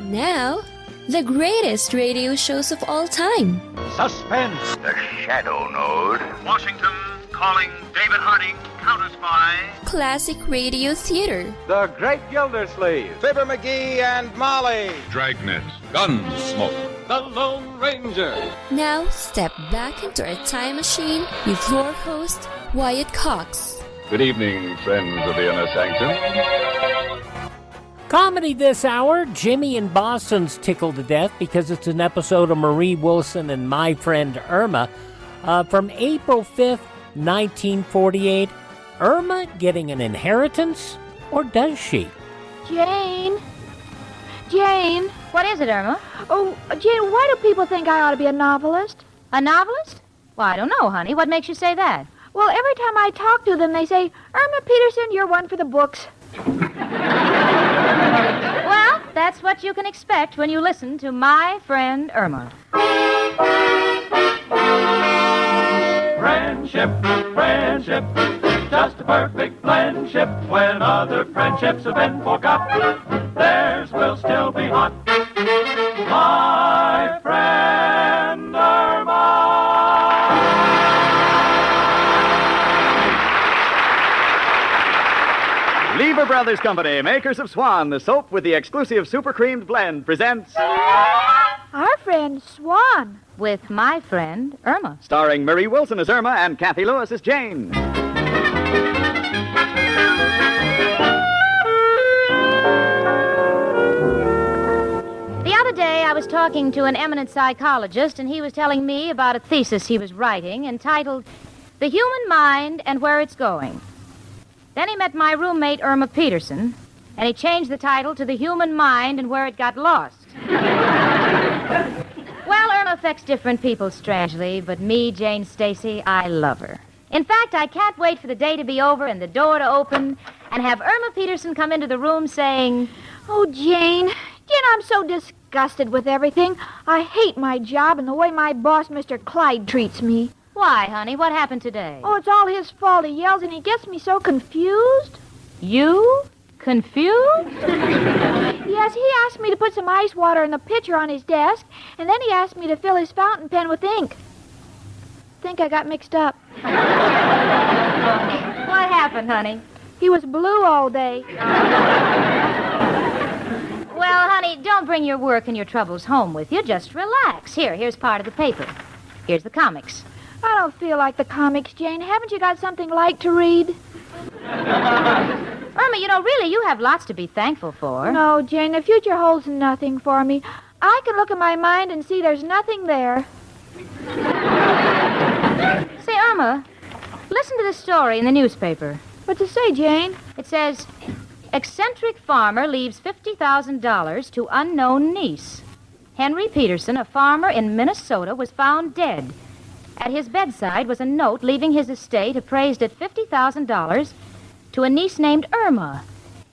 Now, the greatest radio shows of all time. Suspense. The Shadow Node. Washington calling David Harding, counter-spy. Classic radio theater. The Great Gildersleeve. Fibber McGee and Molly. Dragnet. Gunsmoke. The Lone Ranger. Now, step back into a time machine with your host, Wyatt Cox. Good evening, friends of the inner sanctum. Comedy this hour, Jimmy in Boston's tickled to death because it's an episode of Marie Wilson and My Friend Irma from April 5th, 1948. Irma getting an inheritance, or does she? Jane? Jane? What is it, Irma? Oh, Jane, why do people think I ought to be a novelist? A novelist? Well, I don't know, honey. What makes you say that? Well, every time I talk to them, they say, Irma Peterson, you're one for the books. Well, that's what you can expect when you listen to My Friend Irma. Friendship, friendship, just a perfect friendship. When other friendships have been forgot, theirs will still be hot. My friend Irma. Lever Brothers Company, makers of Swan, the soap with the exclusive super creamed blend, presents Our friend Swan. With My Friend Irma. starring Marie Wilson as Irma and Kathy Lewis as Jane. The other day, I was talking to an eminent psychologist, and he was telling me about a thesis he was writing entitled The Human Mind and Where It's Going. Then he met my roommate, Irma Peterson, and he changed the title to The Human Mind and Where It Got Lost. Well, Irma affects different people strangely, but me, Jane Stacy, I love her. In fact, I can't wait for the day to be over and the door to open and have Irma Peterson come into the room saying, Oh, Jane, I'm so disgusted with everything. I hate my job and the way my boss, Mr. Clyde, treats me. Why, honey, what happened today? Oh, it's all his fault. He yells and he gets me so confused. You? Confused? Yes, he asked me to put some ice water in the pitcher on his desk, and then he asked me to fill his fountain pen with ink. Think I got mixed up. What happened, honey? He was blue all day. Well, honey, don't bring your work and your troubles home with you. Just relax. Here's part of the paper. Here's the comics. I don't feel like the comics, Jane. Haven't you got something light to read? Irma, really, you have lots to be thankful for. No, Jane, the future holds nothing for me. I can look at my mind and see there's nothing there. Say, Irma, listen to this story in the newspaper. What to say, Jane? It says, eccentric farmer leaves $50,000 to unknown niece. Henry Peterson, a farmer in Minnesota, was found dead. At his bedside was a note leaving his estate appraised at $50,000 to a niece named Irma.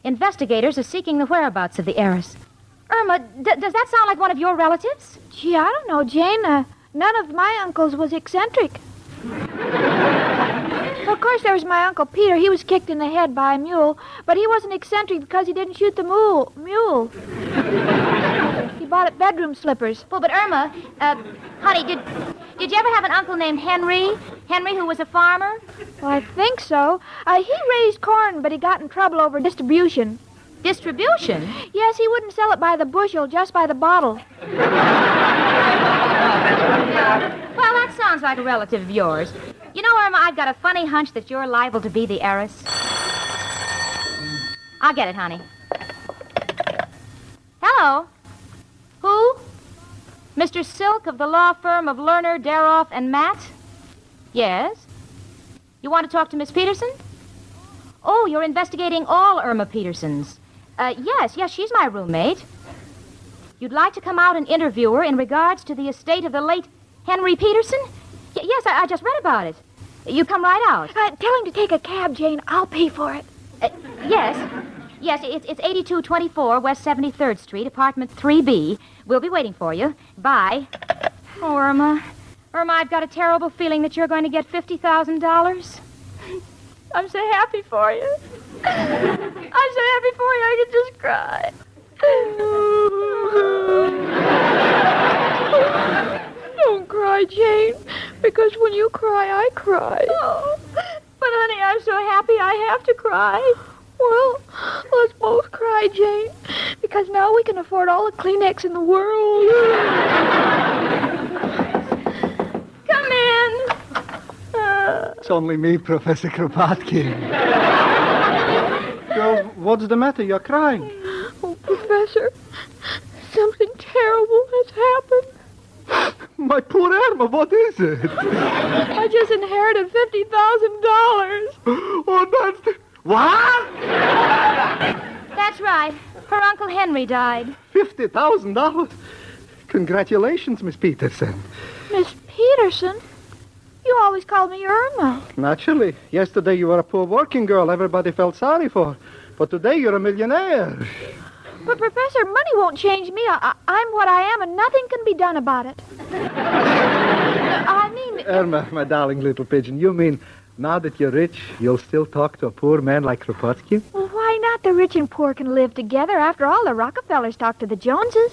Investigators are seeking the whereabouts of the heiress. Irma, does that sound like one of your relatives? Gee, I don't know, Jane. None of my uncles was eccentric. Well, of course, there was my Uncle Peter. He was kicked in the head by a mule, but he wasn't eccentric because he didn't shoot the mule. He bought it bedroom slippers. Well, but Irma, honey, did you ever have an uncle named Henry? Henry, who was a farmer? Well, I think so. He raised corn, but he got in trouble over distribution. Distribution? Yes, he wouldn't sell it by the bushel, just by the bottle. Well, that sounds like a relative of yours. Irma, I've got a funny hunch that you're liable to be the heiress. I'll get it, honey. Hello? Who? Mr. Silk of the law firm of Lerner, Daroff, and Matt? Yes? You want to talk to Miss Peterson? Oh, you're investigating all Irma Petersons. Yes, she's my roommate. You'd like to come out and interview her in regards to the estate of the late Henry Peterson? Yes, I just read about it. You come right out. Tell him to take a cab, Jane. I'll pay for it. Yes, it's 8224 West 73rd Street, apartment 3B. We'll be waiting for you. Bye. Oh, Irma, I've got a terrible feeling that you're going to get $50,000. I'm so happy for you. I'm so happy for you, I could just cry. Don't cry, Jane, because when you cry, I cry. Oh, but honey, I'm so happy I have to cry. Well, let's both cry, Jane, because now we can afford all the Kleenex in the world. Come in. It's only me, Professor Kropotkin. Girls, what's the matter? You're crying. Oh, Professor, something terrible has happened. My poor Irma, what is it? I just inherited $50,000. Oh, that's... What? That's right. Her Uncle Henry died. $50,000? Congratulations, Miss Peterson. Miss Peterson? You always called me Irma. Naturally. Yesterday you were a poor working girl everybody felt sorry for. But today you're a millionaire. But, Professor, money won't change me. I'm what I am, and nothing can be done about it. I mean... Irma, my darling little pigeon, you mean now that you're rich, you'll still talk to a poor man like Kropotkin? Well, why not? The rich and poor can live together. After all, the Rockefellers talk to the Joneses.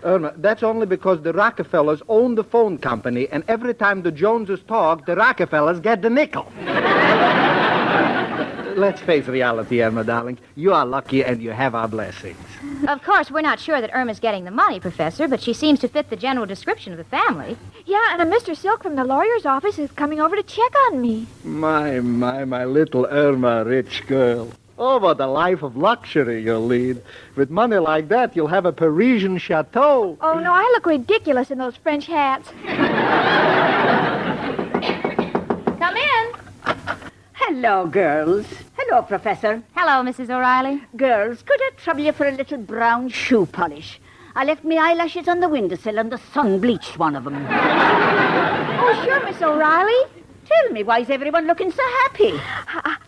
Irma, that's only because the Rockefellers own the phone company, and every time the Joneses talk, the Rockefellers get the nickel. Let's face reality, Irma, darling. You are lucky and you have our blessings. Of course, we're not sure that Irma's getting the money, Professor, but she seems to fit the general description of the family. Yeah, and a Mr. Silk from the lawyer's office is coming over to check on me. My little Irma, rich girl. Oh, what a life of luxury you'll lead. With money like that, you'll have a Parisian chateau. Oh, no, I look ridiculous in those French hats. Come in. Hello, girls. Hello, Professor. Hello, Mrs. O'Reilly. Girls, could I trouble you for a little brown shoe polish? I left my eyelashes on the windowsill and the sun bleached one of them. Oh, sure, Miss O'Reilly. Tell me, why is everyone looking so happy?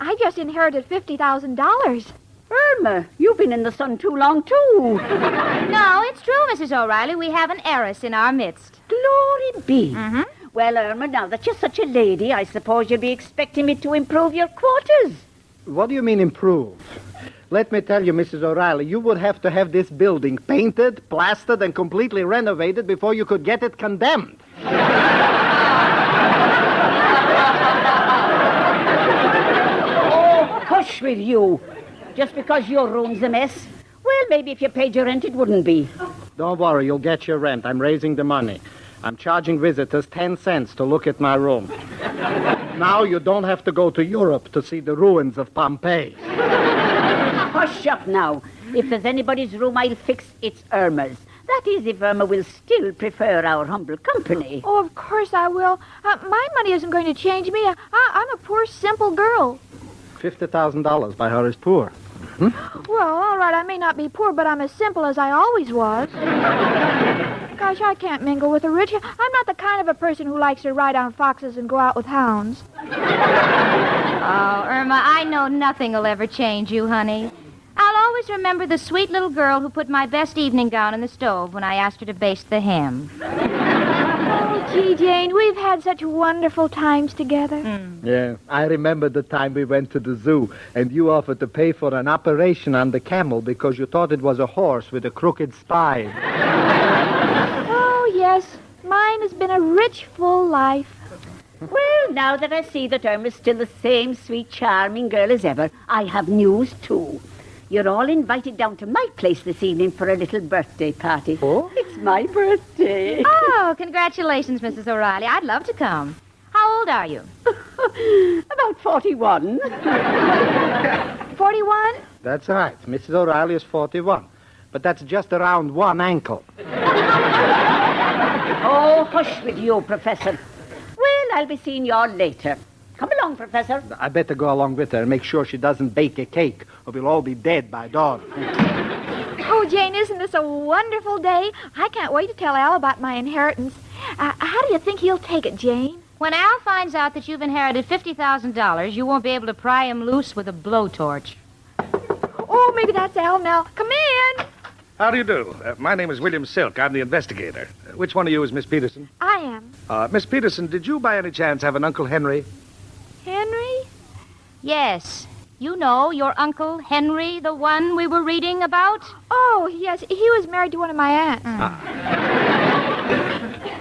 I just inherited $50,000. Irma, you've been in the sun too long, too. No, it's true, Mrs. O'Reilly. We have an heiress in our midst. Glory be. Mm-hmm. Well, Irma, now that you're such a lady, I suppose you'll be expecting me to improve your quarters. What do you mean improve? Let me tell you, Mrs. O'Reilly, you would have to have this building painted, plastered, and completely renovated before you could get it condemned. Oh, hush with you. Just because your room's a mess. Well, maybe if you paid your rent, it wouldn't be. Don't worry, you'll get your rent. I'm raising the money. I'm charging visitors 10 cents to look at my room. Now you don't have to go to Europe to see the ruins of Pompeii. Hush up now. If there's anybody's room I'll fix, it's Irma's. That is, if Irma will still prefer our humble company. Oh, of course I will. My money isn't going to change me. I'm a poor, simple girl. $50,000 by her is poor. Hmm? Well, all right, I may not be poor, but I'm as simple as I always was. Gosh, I can't mingle with the rich. I'm not the kind of a person who likes to ride on foxes and go out with hounds. Oh, Irma, I know nothing will ever change you, honey. I'll always remember the sweet little girl who put my best evening gown in the stove when I asked her to baste the ham. Oh, gee, Jane, we've had such wonderful times together. Yeah, I remember the time we went to the zoo, and you offered to pay for an operation on the camel because you thought it was a horse with a crooked spine. Oh, yes, mine has been a rich, full life. Well, now that I see that Irma's still the same sweet, charming girl as ever, I have news, too. You're all invited down to my place this evening for a little birthday party. Oh? It's my birthday. Oh, congratulations, Mrs. O'Reilly. I'd love to come. How old are you? About 41. 41? That's right. Mrs. O'Reilly is 41. But that's just around one ankle. Oh, hush with you, Professor. Well, I'll be seeing you all later. Come along, Professor. I better go along with her and make sure she doesn't bake a cake, or we'll all be dead by dawn. Oh, Jane, isn't this a wonderful day? I can't wait to tell Al about my inheritance. How do you think he'll take it, Jane? When Al finds out that you've inherited $50,000, you won't be able to pry him loose with a blowtorch. Oh, maybe that's Al now. Come in. How do you do? My name is William Silk. I'm the investigator. Which one of you is Miss Peterson? I am. Miss Peterson, did you by any chance have an Uncle Henry? Henry? Yes. You know, your Uncle Henry, the one we were reading about? Oh, yes, he was married to one of my aunts.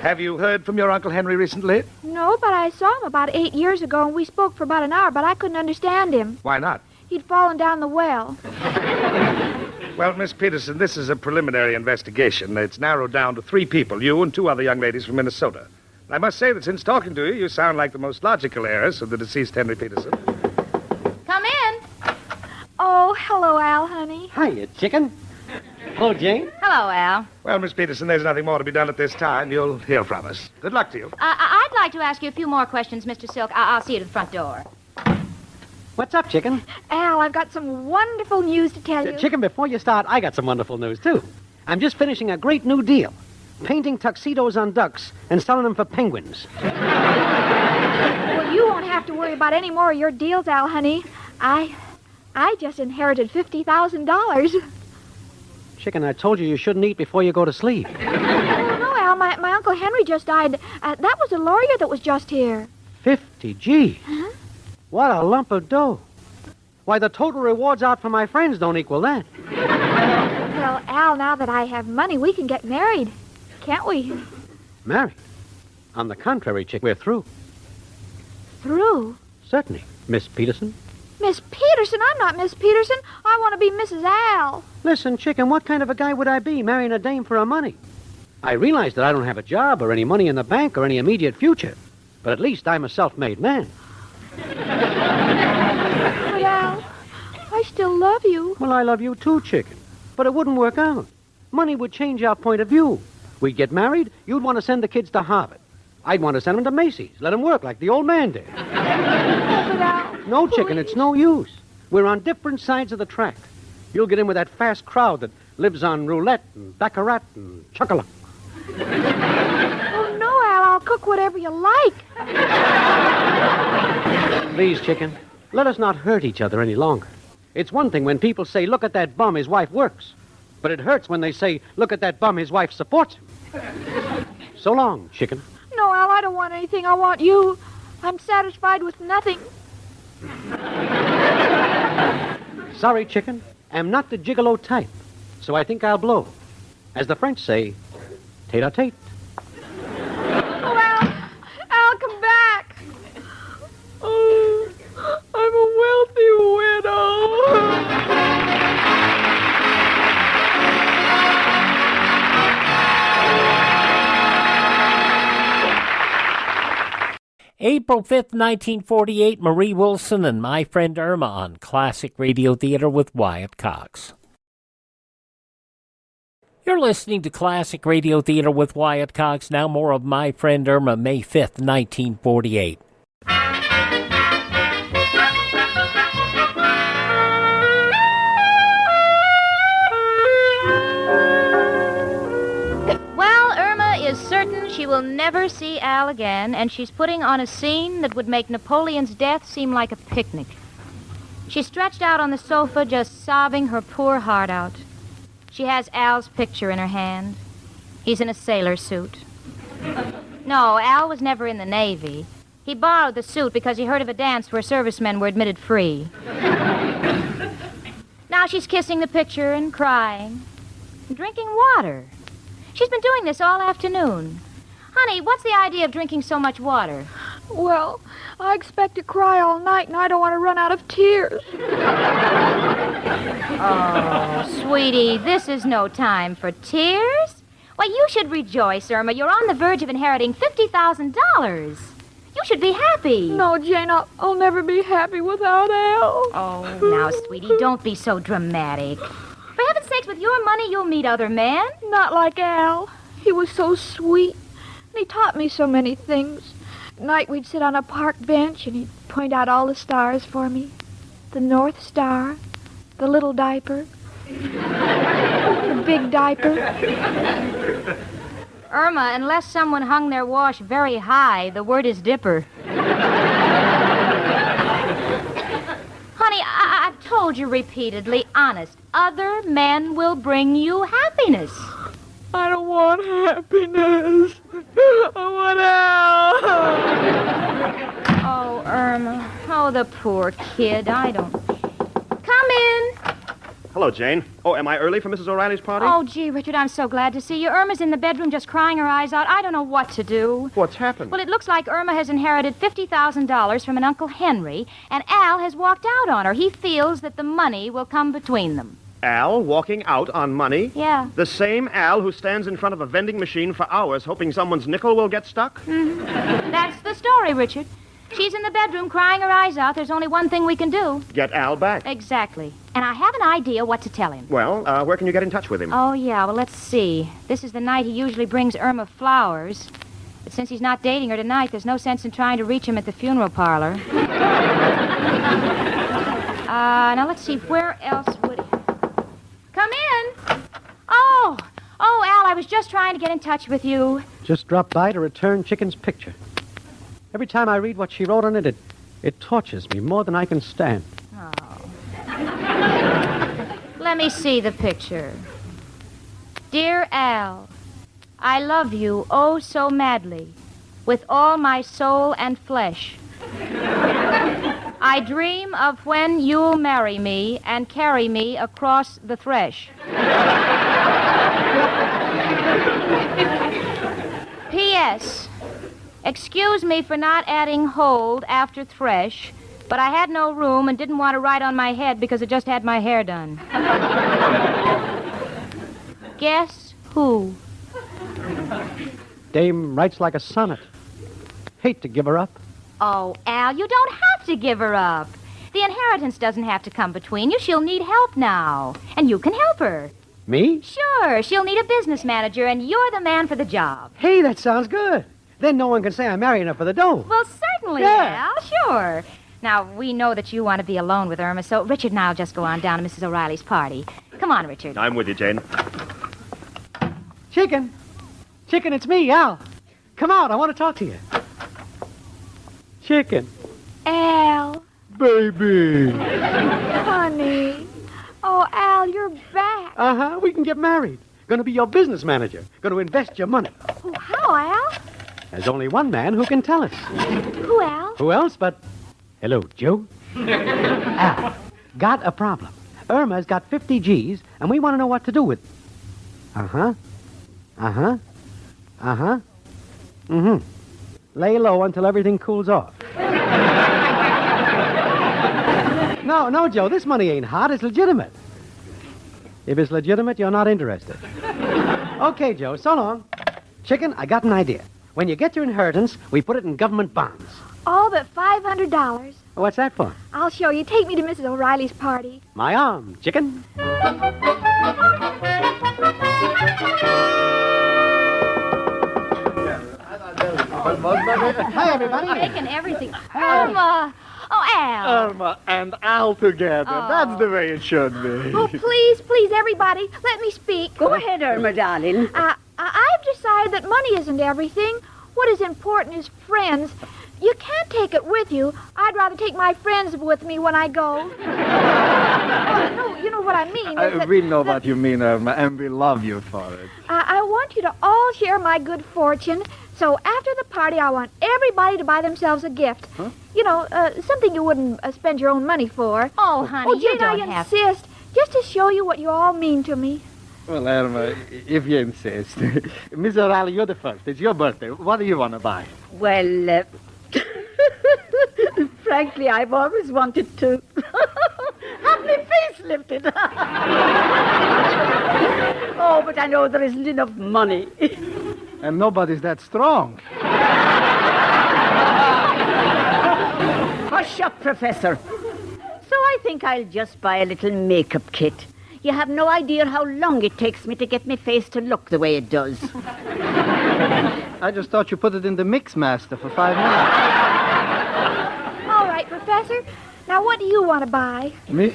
Have you heard from your Uncle Henry recently? No, but I saw him about 8 years ago, and we spoke for about an hour, but I couldn't understand him. Why not? He'd fallen down the well. Well, Miss Peterson, this is a preliminary investigation. It's narrowed down to 3 people, you and 2 other young ladies from Minnesota. I must say that since talking to you, you sound like the most logical heiress of the deceased Henry Peterson. Come in. Oh, hello, Al, honey. Hiya, chicken. Hello, Jane. Hello, Al. Well, Miss Peterson, there's nothing more to be done at this time. You'll hear from us. Good luck to you. I'd like to ask you a few more questions, Mr. Silk. I'll see you to the front door. What's up, chicken? Al, I've got some wonderful news to tell you. Chicken, before you start, I got some wonderful news, too. I'm just finishing a great new deal. Painting tuxedos on ducks and selling them for penguins. Well, you won't have to worry about any more of your deals, Al, honey. I just inherited $50,000. Chicken, I told you you shouldn't eat before you go to sleep. Oh, no, Al, my Uncle Henry just died. That was a lawyer that was just here. 50 G's. Huh? What a lump of dough. Why, the total rewards out for my friends don't equal that. Well, Al, now that I have money, we can get married. Can't we? Married? On the contrary, chick, we're through. Through? Certainly, Miss Peterson. Miss Peterson? I'm not Miss Peterson. I want to be Mrs. Al. Listen, chicken, what kind of a guy would I be marrying a dame for her money? I realize that I don't have a job or any money in the bank or any immediate future, but at least I'm a self-made man. But, Al, I still love you. Well, I love you too, chicken, but it wouldn't work out. Money would change our point of view. We'd get married, you'd want to send the kids to Harvard. I'd want to send them to Macy's, let them work like the old man did. But, Al, No, chicken, it's no use. We're on different sides of the track. You'll get in with that fast crowd that lives on roulette and baccarat and chocolate. Oh, no, Al, I'll cook whatever you like. Please, chicken, let us not hurt each other any longer. It's one thing when people say, look at that bum, his wife works. But it hurts when they say, look at that bum, his wife supports him. So long, chicken. No, Al, I don't want anything. I want you. I'm satisfied with nothing. Sorry, chicken. I'm not the gigolo type, so I think I'll blow. As the French say, tete-a-tete. Oh, Al, come back. Oh, I'm a wealthy widow. April 5th, 1948, Marie Wilson and My Friend Irma on Classic Radio Theater with Wyatt Cox. You're listening to Classic Radio Theater with Wyatt Cox. Now more of My Friend Irma, May 5th, 1948. Well, Irma is certain she will never see Al again, and she's putting on a scene that would make Napoleon's death seem like a picnic. She's stretched out on the sofa, just sobbing her poor heart out. She has Al's picture in her hand. He's in a sailor suit. No, Al was never in the Navy. He borrowed the suit because he heard of a dance where servicemen were admitted free. Now she's kissing the picture and crying and drinking water. She's been doing this all afternoon. Honey, what's the idea of drinking so much water? Well, I expect to cry all night, and I don't want to run out of tears. Oh, sweetie, this is no time for tears. Why, you should rejoice, Irma. You're on the verge of inheriting $50,000. You should be happy. No, Jane, I'll never be happy without Al. Oh, now, sweetie, don't be so dramatic. For heaven's sakes, with your money, you'll meet other men. Not like Al. He was so sweet, and he taught me so many things. At night, we'd sit on a park bench, and he'd point out all the stars for me. The North Star, the little diaper, the big diaper. Irma, unless someone hung their wash very high, the word is dipper. Honey, I've told you repeatedly, honest, other men will bring you happiness. I don't want happiness. I want Al. Oh, Irma. Oh, the poor kid. I don't... hello, Jane. Oh, am I early for Mrs. O'Reilly's party? Oh, gee, Richard, I'm so glad to see you. Irma's in the bedroom just crying her eyes out. I don't know what to do. What's happened? Well, it looks like Irma has inherited $50,000 from an Uncle Henry, and Al has walked out on her. He feels that the money will come between them. Al walking out on money? Yeah. The same Al who stands in front of a vending machine for hours hoping someone's nickel will get stuck? Mm-hmm. That's the story, Richard. She's in the bedroom crying her eyes out. There's only one thing we can do. Get Al back. Exactly. And I have an idea what to tell him. Well, where can you get in touch with him? Oh, yeah. Well, let's see. This is the night he usually brings Irma flowers. But since he's not dating her tonight, there's no sense in trying to reach him at the funeral parlor. Now, let's see. Where else would he... Come in. Oh, Al, I was just trying to get in touch with you. Just dropped by to return Chicken's picture. Every time I read what she wrote on it, it tortures me more than I can stand. Oh. Let me see the picture. Dear Al, I love you oh so madly, with all my soul and flesh. I dream of when you'll marry me and carry me across the thresh. P.S. Excuse me for not adding hold after thresh, but I had no room and didn't want to write on my head because I just had my hair done. Guess who? Dame writes like a sonnet. Hate to give her up. Oh, Al, you don't have to give her up. The inheritance doesn't have to come between you. She'll need help now, and you can help her. Me? Sure, she'll need a business manager, and you're the man for the job. Hey, that sounds good. Then no one can say I'm marrying her for the dough. Well, certainly, Yeah. Al, sure. Now, we know that you want to be alone with Irma, so Richard and I'll just go on down to Mrs. O'Reilly's party. Come on, Richard. I'm with you, Jane. Chicken, it's me, Al. Come out, I want to talk to you. Chicken. Al. Baby. Honey. Oh, Al, you're back. Uh-huh, we can get married. Gonna be your business manager. Gonna invest your money. Oh, how, Al? There's only one man who can tell us. Who, Al? Who else but... Hello, Joe. Al, got a problem. Irma's got 50 G's, and we want to know what to do with... Uh-huh. Mm-hmm. Lay low until everything cools off. No, Joe, this money ain't hot. It's legitimate. If it's legitimate, you're not interested. Okay, Joe, so long. Chicken, I got an idea. When you get your inheritance, we put it in government bonds. All but $500. What's that for? I'll show you. Take me to Mrs. O'Reilly's party. My arm, Chicken. Hi, everybody. Taking everything. Irma. Oh, Al. Irma and Al together. Oh. That's the way it should be. Oh, please, everybody, let me speak. Go ahead, Irma, darling. I've decided that money isn't everything. What is important is friends. You can't take it with you. I'd rather take my friends with me when I go. No, you know what I mean. We know what you mean, Irma, and we love you for it. I want you to all share my good fortune. So after the party, I want everybody to buy themselves a gift. Huh? You know, something you wouldn't spend your own money for. Oh, honey, oh, you Jane, don't I have... insist. Just to show you what you all mean to me. Well, Irma, if you insist. Miss O'Reilly, you're the first. It's your birthday. What do you want to buy? Well, frankly, I've always wanted to have my face lifted. Oh, but I know there isn't enough money. And nobody's that strong. Hush up, Professor. So I think I'll just buy a little makeup kit. You have no idea how long it takes me to get my face to look the way it does. I just thought you put it in the Mix Master for 5 minutes. All right, Professor. Now, what do you want to buy? Me?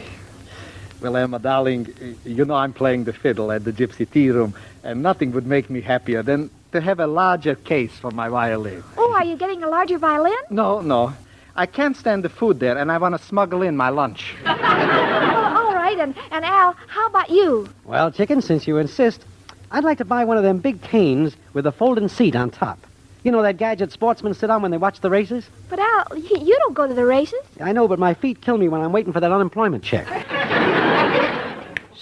Well, Emma, darling, you know I'm playing the fiddle at the Gypsy Tea Room, and nothing would make me happier than to have a larger case for my violin. Oh, are you getting a larger violin? No. I can't stand the food there, and I want to smuggle in my lunch. All right, and Al, how about you? Well, Chicken, since you insist, I'd like to buy one of them big canes with a folding seat on top. You know that gadget sportsmen sit on when they watch the races? But Al, you don't go to the races. I know, but my feet kill me when I'm waiting for that unemployment check.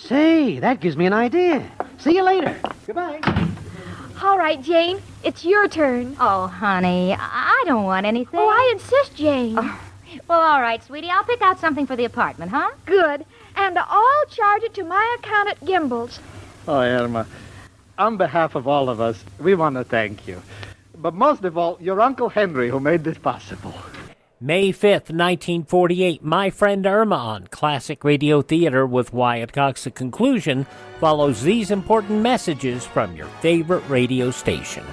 Say, that gives me an idea. See you later. Goodbye. All right, Jane. It's your turn. Oh, honey, I don't want anything. Oh, I insist, Jane. Oh, well, all right, sweetie. I'll pick out something for the apartment, huh? Good. And I'll charge it to my account at Gimbel's. Oh, Irma, on behalf of all of us, we want to thank you. But most of all, your Uncle Henry, who made this possible. May 5th, 1948, My Friend Irma on Classic Radio Theater with Wyatt Cox. The conclusion follows these important messages from your favorite radio station.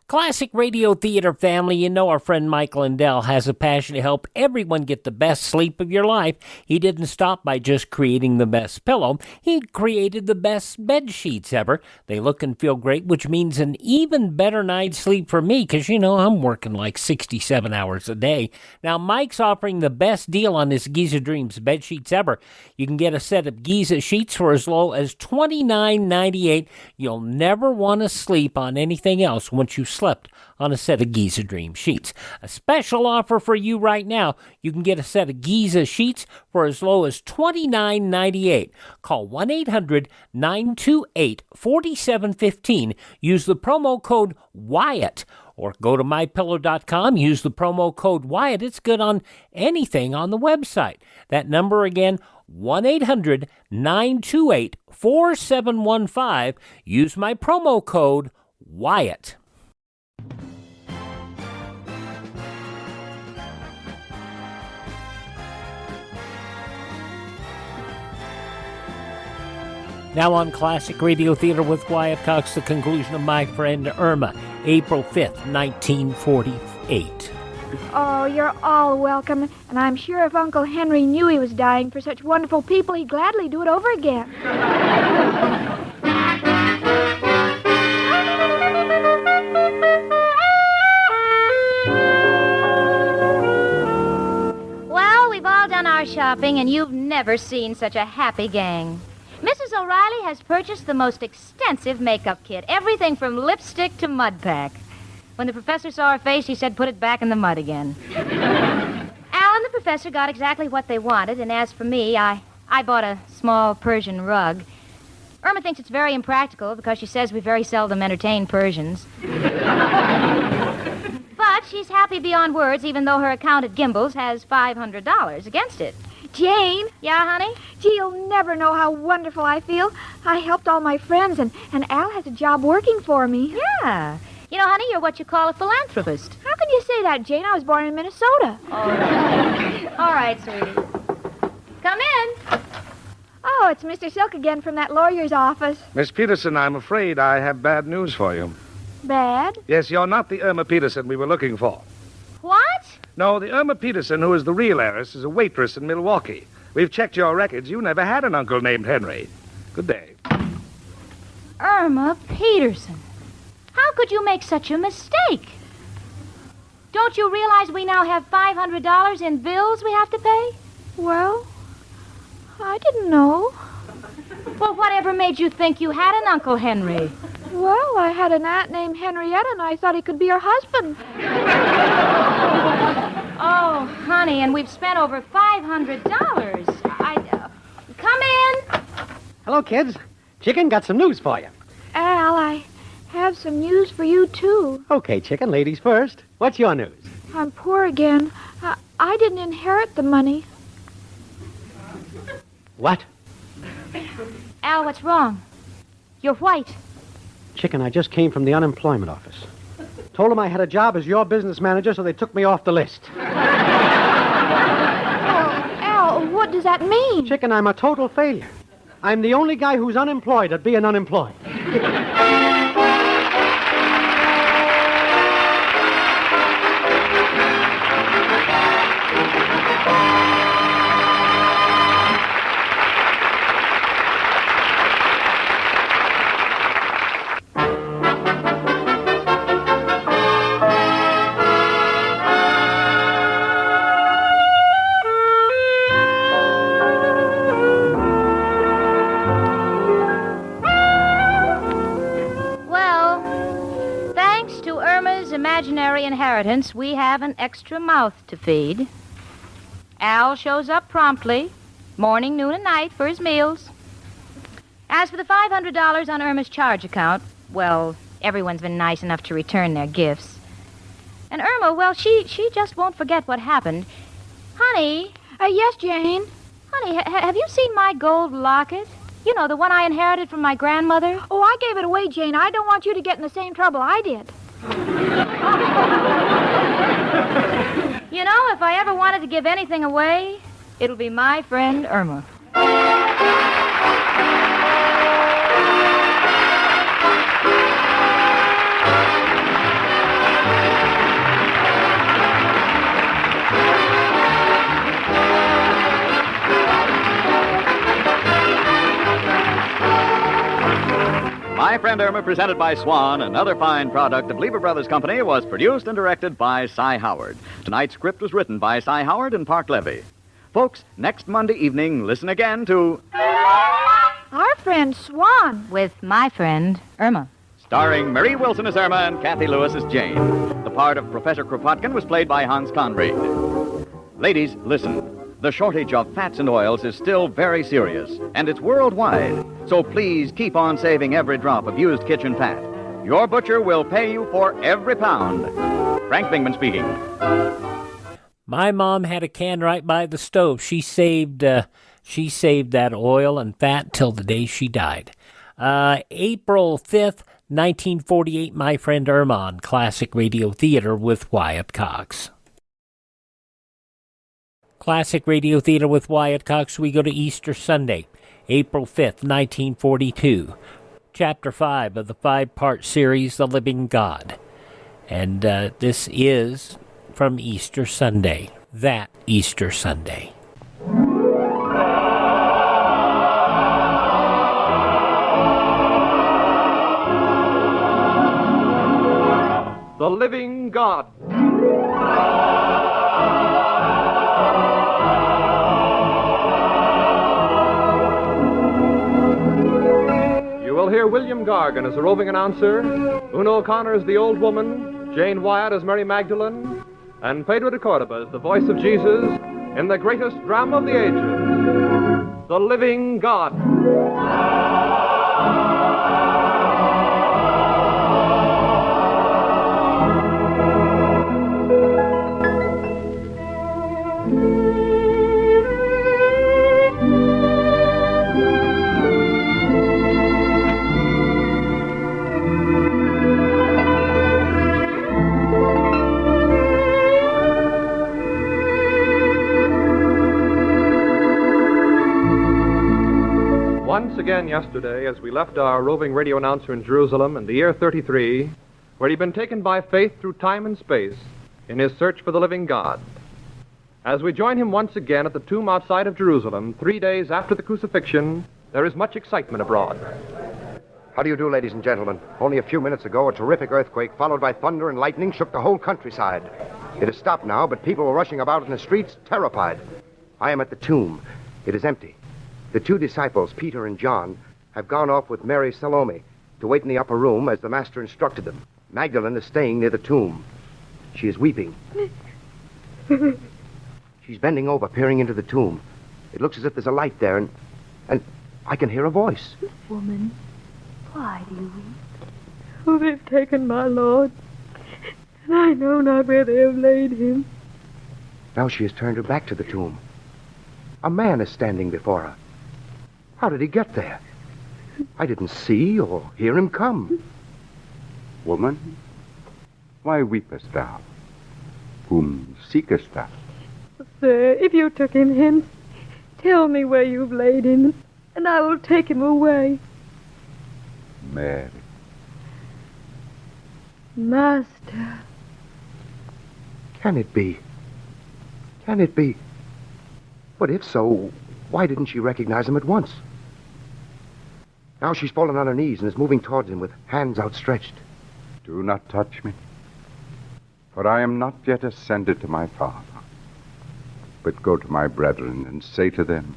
Classic Radio Theater family, you know our friend Mike Lindell has a passion to help everyone get the best sleep of your life. He didn't stop by just creating the best pillow. He created the best bed sheets ever. They look and feel great, which means an even better night's sleep for me because, you know, I'm working like 67 hours a day. Now, Mike's offering the best deal on his Giza Dreams bed sheets ever. You can get a set of Giza sheets for as low as $29.98. You'll never want to sleep on anything else once you slept on a set of Giza Dream sheets. A special offer for you right now. You can get a set of Giza sheets for as low as $29.98. Call 1-800-928-4715. Use the promo code Wyatt. Or go to mypillow.com, use the promo code Wyatt. It's good on anything on the website. That number again, 1-800-928-4715. Use my promo code Wyatt. Now on Classic Radio Theater with Wyatt Cox, the conclusion of My Friend Irma, April 5th, 1948. Oh, you're all welcome. And I'm sure if Uncle Henry knew he was dying for such wonderful people, he'd gladly do it over again. Well, we've all done our shopping, and you've never seen such a happy gang. Mrs. O'Reilly has purchased the most extensive makeup kit, everything from lipstick to mud pack. When the professor saw her face, he said, put it back in the mud again. Al and the professor got exactly what they wanted, and as for me, I bought a small Persian rug. Irma thinks it's very impractical because she says we very seldom entertain Persians. But she's happy beyond words, even though her account at Gimbel's has $500 against it. Jane? Yeah, honey? Gee, you'll never know how wonderful I feel. I helped all my friends, and Al has a job working for me. Yeah. You know, honey, you're what you call a philanthropist. How can you say that, Jane? I was born in Minnesota. Oh. All right, sweetie. Come in. Oh, it's Mr. Silk again from that lawyer's office. Miss Peterson, I'm afraid I have bad news for you. Bad? Yes, you're not the Irma Peterson we were looking for. What? No, the Irma Peterson, who is the real heiress, is a waitress in Milwaukee. We've checked your records. You never had an uncle named Henry. Good day. Irma Peterson. How could you make such a mistake? Don't you realize we now have $500 in bills we have to pay? Well, I didn't know. Well, whatever made you think you had an Uncle Henry? Well, I had an aunt named Henrietta, and I thought he could be her husband. Oh, honey, and we've spent over $500. Come in. Hello, kids. Chicken, got some news for you. Al, I have some news for you, too. Okay, Chicken, ladies first. What's your news? I'm poor again. I didn't inherit the money. What? Al, what's wrong? You're white. Chicken, I just came from the unemployment office. Told them I had a job as your business manager, so they took me off the list. Al, what does that mean? Chicken, I'm a total failure. I'm the only guy who's unemployed at being unemployed. inheritance, we have an extra mouth to feed. Al shows up promptly, morning, noon, and night for his meals. As for the $500 on Irma's charge account, well, everyone's been nice enough to return their gifts. And Irma, well, she just won't forget what happened. Honey. Yes, Jane? Honey, have you seen my gold locket? You know, the one I inherited from my grandmother? Oh, I gave it away, Jane. I don't want you to get in the same trouble I did. You know, if I ever wanted to give anything away, it'll be my friend Irma. My Friend Irma, presented by Swan, another fine product of Lever Brothers Company, was produced and directed by Cy Howard. Tonight's script was written by Cy Howard and Park Levy. Folks, next Monday evening, listen again to Our Friend Swan. With my friend Irma. Starring Marie Wilson as Irma and Kathy Lewis as Jane. The part of Professor Kropotkin was played by Hans Conried. Ladies, listen. The shortage of fats and oils is still very serious, and it's worldwide. So please keep on saving every drop of used kitchen fat. Your butcher will pay you for every pound. Frank Bingman speaking. My mom had a can right by the stove. She saved that oil and fat till the day she died. April 5th, 1948, My Friend Irma on Classic Radio Theater with Wyatt Cox. Classic Radio Theater with Wyatt Cox, we go to Easter Sunday, April 5th, 1942. Chapter 5 of the 5-part series, The Living God. And this is from Easter Sunday, that Easter Sunday. The Living God. You will hear William Gargan as a roving announcer, Una O'Connor as the old woman, Jane Wyatt as Mary Magdalene, and Pedro de Cordoba as the voice of Jesus in the greatest drama of the ages, The Living God. Once again yesterday, as we left our roving radio announcer in Jerusalem in the year 33, where he'd been taken by faith through time and space in his search for the living God. As we join him once again at the tomb outside of Jerusalem, 3 days after the crucifixion, there is much excitement abroad. How do you do, ladies and gentlemen? Only a few minutes ago, a terrific earthquake, followed by thunder and lightning, shook the whole countryside. It has stopped now, but people were rushing about in the streets, terrified. I am at the tomb. It is empty. The 2 disciples, Peter and John, have gone off with Mary Salome to wait in the upper room as the master instructed them. Magdalene is staying near the tomb. She is weeping. She's bending over, peering into the tomb. It looks as if there's a light there, and I can hear a voice. Woman, why do you weep? Oh, they've taken my Lord, and I know not where they have laid him. Now she has turned her back to the tomb. A man is standing before her. How did he get there? I didn't see or hear him come. Woman, why weepest thou? Whom seekest thou? Sir, if you took him hence, tell me where you've laid him, and I will take him away. Mary. Master. Can it be? Can it be? But if so, why didn't she recognize him at once? Now she's fallen on her knees and is moving towards him with hands outstretched. Do not touch me, for I am not yet ascended to my Father. But go to my brethren and say to them,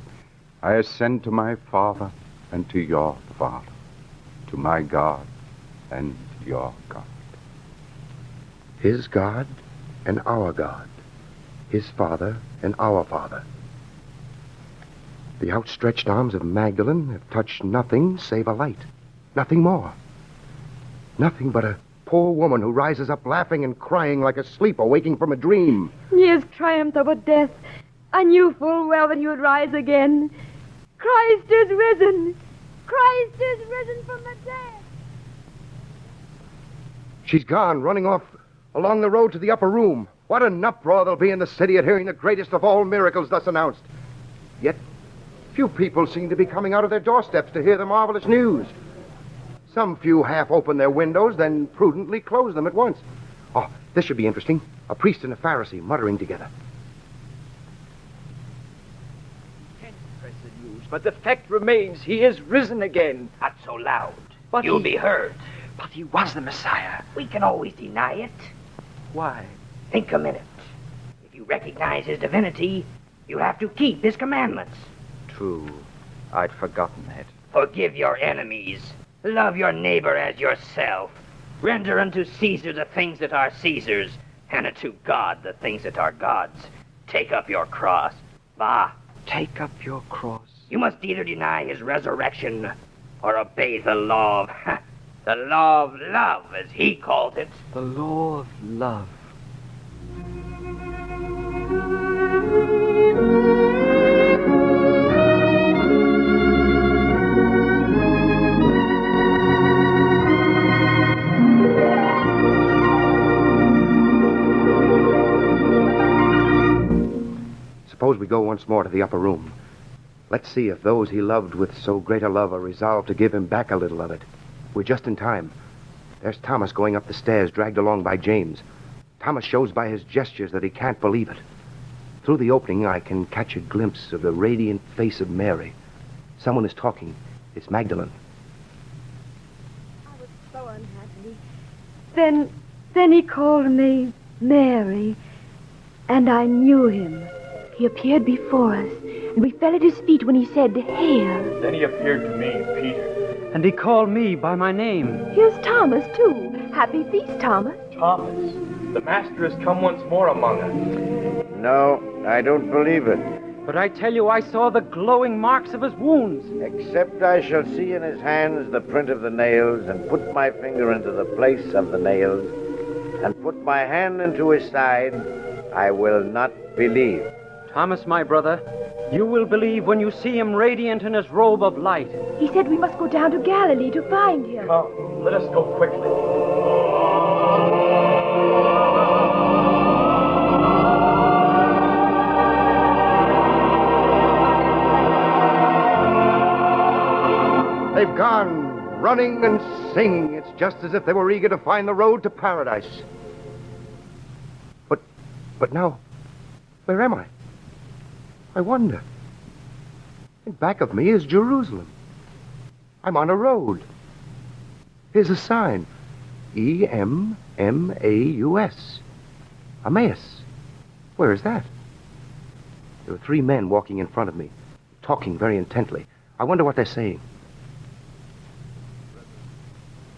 I ascend to my Father and to your Father, to my God and your God. His God and our God. His Father and our Father. The outstretched arms of Magdalene have touched nothing save a light. Nothing more. Nothing but a poor woman who rises up laughing and crying like a sleeper waking from a dream. He has triumphed over death. I knew full well that he would rise again. Christ is risen. Christ is risen from the dead. She's gone, running off along the road to the upper room. What an uproar there'll be in the city at hearing the greatest of all miracles thus announced. Yet, few people seem to be coming out of their doorsteps to hear the marvelous news. Some few half open their windows, then prudently close them at once. Oh, this should be interesting. A priest and a Pharisee muttering together. Press the news, but the fact remains he is risen again. Not so loud. But You'll be heard. But he was the Messiah. We can always deny it. Why? Think a minute. If you recognize his divinity, you have to keep his commandments. True. I'd forgotten that. Forgive your enemies. Love your neighbor as yourself. Render unto Caesar the things that are Caesar's, and unto God the things that are God's. Take up your cross. Bah! Take up your cross. You must either deny his resurrection or obey the law of... the law of love, as he called it. The law of love. Suppose we go once more to the upper room. Let's see if those he loved with so great a love are resolved to give him back a little of it. We're just in time. There's Thomas going up the stairs, dragged along by James. Thomas shows by his gestures that he can't believe it. Through the opening, I can catch a glimpse of the radiant face of Mary. Someone is talking. It's Magdalene. I was so unhappy. Then he called me Mary, and I knew him. He appeared before us, and we fell at his feet when he said, "Hail." Then he appeared to me, Peter. And he called me by my name. Here's Thomas, too. Happy feast, Thomas. Thomas, the Master has come once more among us. No, I don't believe it. But I tell you, I saw the glowing marks of his wounds. Except I shall see in his hands the print of the nails, and put my finger into the place of the nails, and put my hand into his side, I will not believe. Thomas, my brother, you will believe when you see him radiant in his robe of light. He said we must go down to Galilee to find him. Come, let us go quickly. They've gone, running and singing. It's just as if they were eager to find the road to paradise. But now, where am I? I wonder. And back of me is Jerusalem. I'm on a road. Here's a sign. E-M-M-A-U-S. Emmaus. Where is that? There are 3 men walking in front of me, talking very intently. I wonder what they're saying.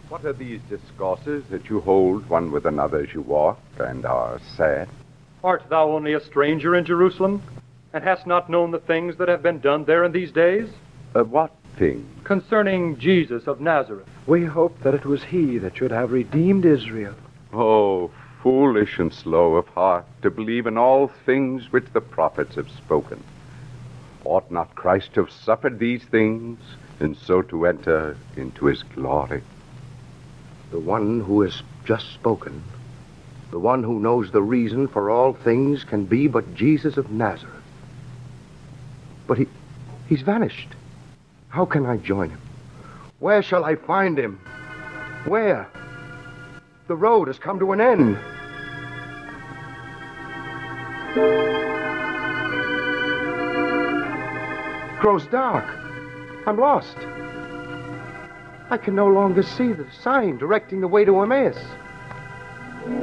What are these discourses that you hold one with another as you walk and are sad? Art thou only a stranger in Jerusalem, and hast not known the things that have been done there in these days? What things? Concerning Jesus of Nazareth. We hoped that it was he that should have redeemed Israel. Oh, foolish and slow of heart to believe in all things which the prophets have spoken. Ought not Christ to have suffered these things, and so to enter into his glory? The one who has just spoken, the one who knows the reason for all things, can be but Jesus of Nazareth. But he's vanished. How can I join him? Where shall I find him? Where? The road has come to an end. Grows dark. I'm lost. I can no longer see the sign directing the way to Emmaus.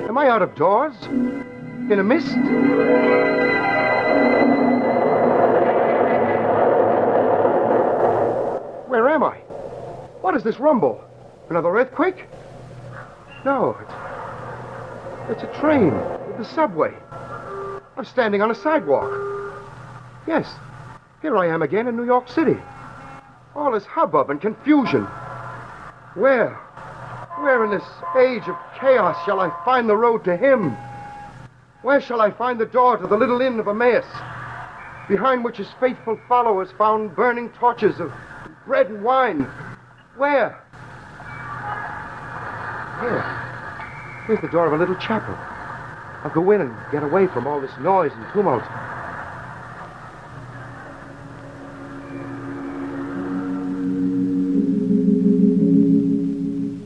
Am I out of doors? In a mist? Where am I? What is this rumble? Another earthquake? No, It's a train. The subway. I'm standing on a sidewalk. Yes, here I am again in New York City. All this hubbub and confusion. Where in this age of chaos shall I find the road to him? Where shall I find the door to the little inn of Emmaus, behind which his faithful followers found burning torches of bread and wine? Where? Here's the door of a little chapel. I'll go in and get away from all this noise and tumult.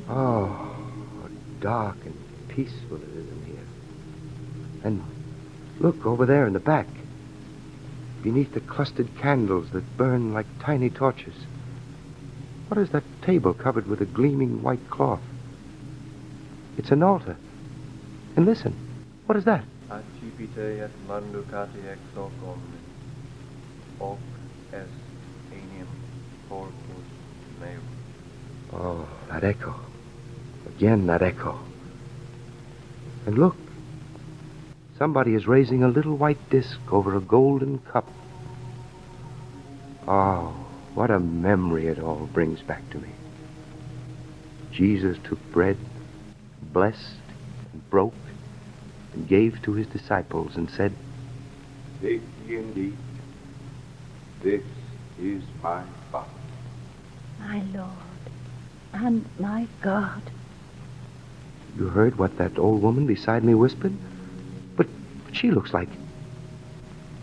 Oh, how dark and peaceful it is in here. And look over there in the back, beneath the clustered candles that burn like tiny torches. What is that table covered with a gleaming white cloth? It's an altar. And listen, what is that? Accipite et manducati ex hoc omnes, hoc est enium corpus meum. Oh, that echo. Again, that echo. And look, somebody is raising a little white disc over a golden cup. Oh, what a memory it all brings back to me. Jesus took bread, blessed and broke, and gave to his disciples and said, Take ye and eat. This is my body. My Lord and my God. You heard what that old woman beside me whispered? But she looks like...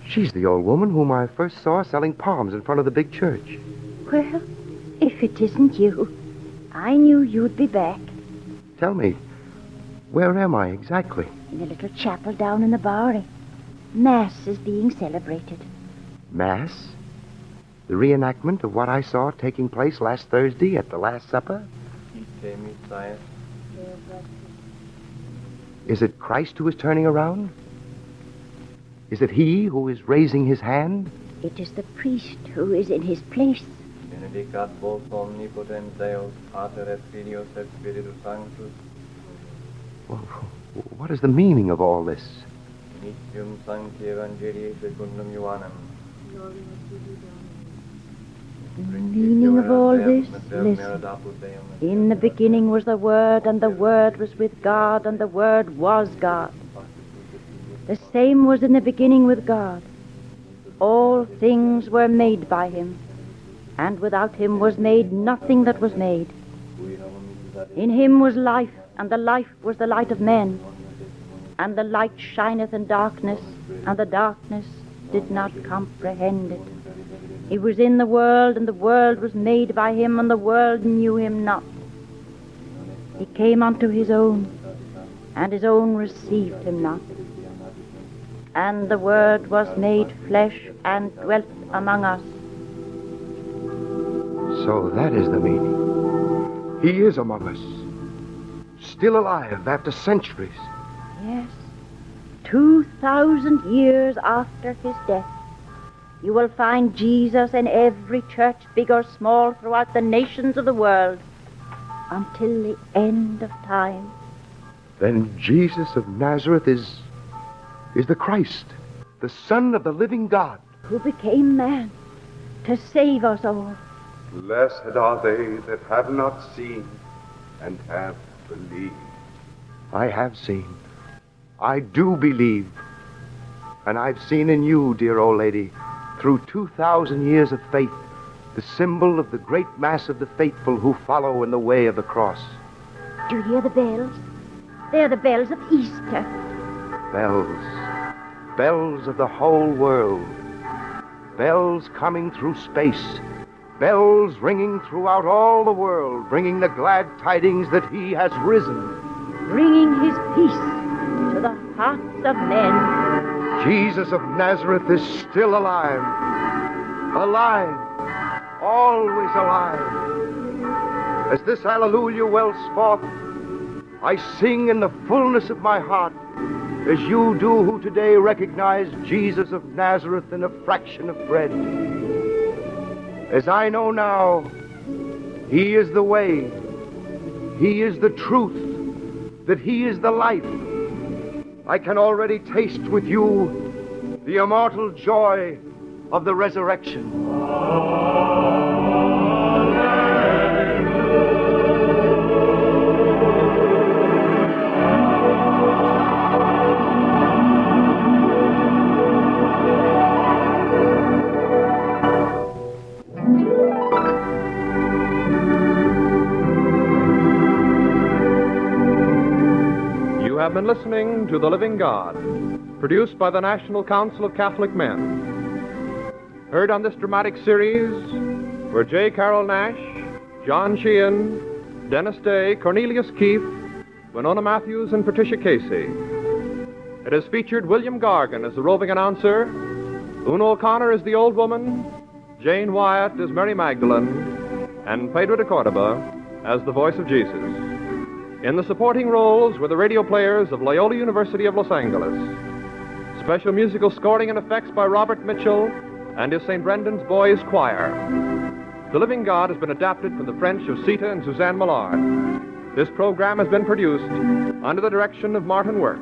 She's the old woman whom I first saw selling palms in front of the big church. Well, if it isn't you, I knew you'd be back. Tell me, where am I exactly? In a little chapel down in the Bowery. Mass is being celebrated. Mass? The reenactment of what I saw taking place last Thursday at the Last Supper? Is it Christ who is turning around? Is it he who is raising his hand? It is the priest who is in his place. Benedicat vos omnipotens Deus, Pater et Filius et Spiritus Sanctus. Well, what is the meaning of all this? Initium Sancti Evangelii secundum Ioannem. The meaning of all this, listen. In the beginning was the Word, and the Word was with God, and the Word was God. The same was in the beginning with God. All things were made by him, and without him was made nothing that was made. In him was life, and the life was the light of men. And the light shineth in darkness, and the darkness did not comprehend it. He was in the world, and the world was made by him, and the world knew him not. He came unto his own, and his own received him not. And the Word was made flesh and dwelt among us. So that is the meaning. He is among us, still alive after centuries. Yes, 2,000 years after his death, you will find Jesus in every church, big or small, throughout the nations of the world, until the end of time. Then Jesus of Nazareth is the Christ, the Son of the living God, who became man to save us all. Blessed are they that have not seen and have believed. I have seen. I do believe. And I've seen in you, dear old lady, through 2,000 years of faith, the symbol of the great mass of the faithful who follow in the way of the cross. Do you hear the bells? They're the bells of Easter. Bells. Bells of the whole world. Bells coming through space. Bells ringing throughout all the world, bringing the glad tidings that he has risen. Bringing his peace to the hearts of men. Jesus of Nazareth is still alive. Alive. Always alive. As this hallelujah wells forth, I sing in the fullness of my heart, as you do who today recognize Jesus of Nazareth in a fraction of bread. As I know now, he is the way, he is the truth, that he is the life, I can already taste with you the immortal joy of the resurrection. You have been listening to The Living God, produced by the National Council of Catholic Men. Heard on this dramatic series were J. Carroll Nash, John Sheehan, Dennis Day, Cornelius Keefe, Winona Matthews, and Patricia Casey. It has featured William Gargan as the roving announcer, Una O'Connor as the old woman, Jane Wyatt as Mary Magdalene, and Pedro de Cordoba as the voice of Jesus. In the supporting roles were the radio players of Loyola University of Los Angeles. Special musical scoring and effects by Robert Mitchell and his St. Brendan's Boys Choir. The Living God has been adapted from the French of Sita and Suzanne Millard. This program has been produced under the direction of Martin Work.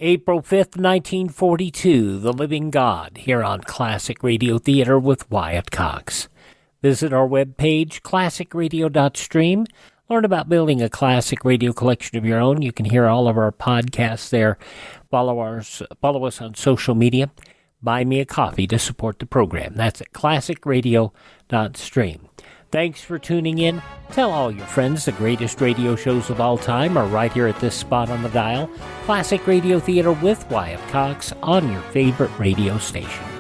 April 5th, 1942, The Living God, here on Classic Radio Theater with Wyatt Cox. Visit our webpage, classicradio.stream. Learn about building a classic radio collection of your own. You can hear all of our podcasts there. Follow us on social media. Buy me a coffee to support the program. That's at classicradio.stream. Thanks for tuning in. Tell all your friends the greatest radio shows of all time are right here at this spot on the dial. Classic Radio Theater with Wyatt Cox on your favorite radio station.